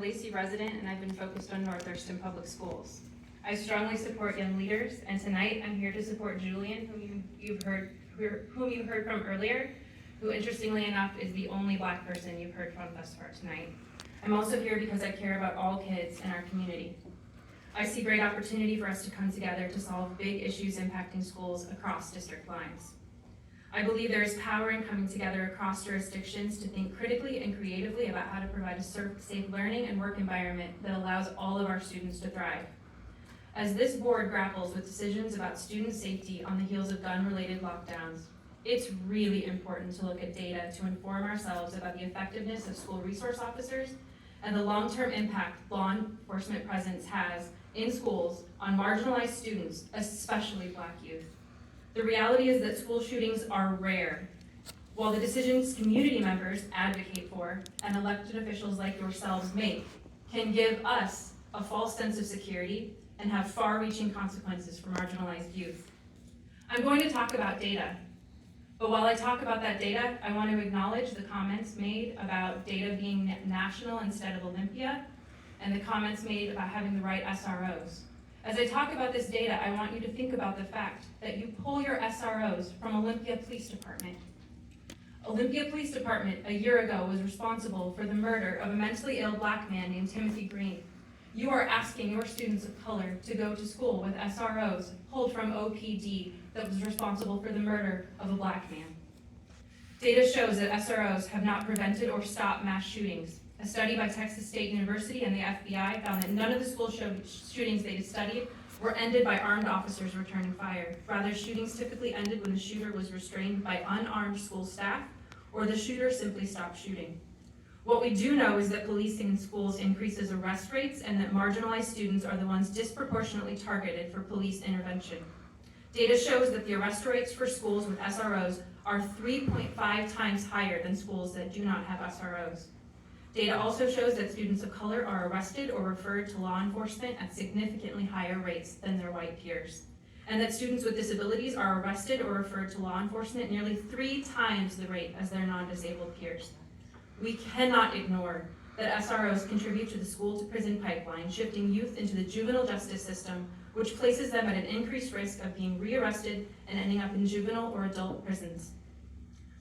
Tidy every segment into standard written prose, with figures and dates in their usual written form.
Lacey resident, and I've been focused on North Thurston Public Schools. I strongly support young leaders, and tonight I'm here to support Julian, whom you've heard from earlier, who interestingly enough is the only Black person you've heard from thus far tonight. I'm also here because I care about all kids in our community. I see great opportunity for us to come together to solve big issues impacting schools across district lines. I believe there is power in coming together across jurisdictions to think critically and creatively about how to provide a safe learning and work environment that allows all of our students to thrive. As this board grapples with decisions about student safety on the heels of gun-related lockdowns, it's really important to look at data to inform ourselves about the effectiveness of school resource officers and the long-term impact law enforcement presence has in schools on marginalized students, especially Black youth. The reality is that school shootings are rare. While the decisions community members advocate for and elected officials like yourselves make can give us a false sense of security and have far-reaching consequences for marginalized youth. I'm going to talk about data, but while I talk about that data, I want to acknowledge the comments made about data being national instead of Olympia, and the comments made about having the right SROs. As I talk about this data, I want you to think about the fact that you pull your SROs from Olympia Police Department. Olympia Police Department a year ago was responsible for the murder of a mentally ill Black man named Timothy Green. You are asking your students of color to go to school with SROs pulled from OPD that was responsible for the murder of a Black man. Data shows that SROs have not prevented or stopped mass shootings. A study by Texas State University and the FBI found that none of the school shootings they studied were ended by armed officers returning fire. Rather, shootings typically ended when the shooter was restrained by unarmed school staff or the shooter simply stopped shooting. What we do know is that policing in schools increases arrest rates and that marginalized students are the ones disproportionately targeted for police intervention. Data shows that the arrest rates for schools with SROs are 3.5 times higher than schools that do not have SROs. Data also shows that students of color are arrested or referred to law enforcement at significantly higher rates than their white peers, and that students with disabilities are arrested or referred to law enforcement nearly 3 times the rate as their non-disabled peers. We cannot ignore that SROs contribute to the school-to-prison pipeline, shifting youth into the juvenile justice system, which places them at an increased risk of being rearrested and ending up in juvenile or adult prisons.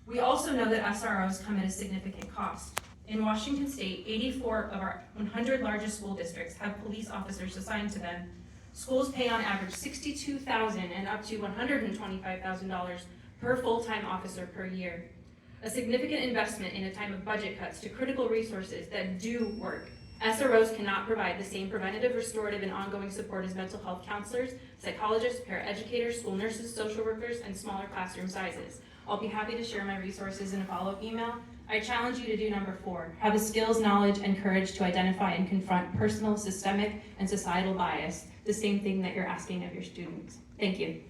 We also know that SROs come at a significant cost. In Washington State, 84 of our 100 largest school districts have police officers assigned to them. Schools pay on average $62,000 and up to $125,000 per full-time officer per year. A significant investment in a time of budget cuts to critical resources that do work. SROs cannot provide the same preventative, restorative, and ongoing support as mental health counselors, psychologists, paraeducators, school nurses, social workers, and smaller classroom sizes. I'll be happy to share my resources in a follow-up email. I challenge you to do number 4, have the skills, knowledge, and courage to identify and confront personal, systemic, and societal bias, the same thing that you're asking of your students. Thank you.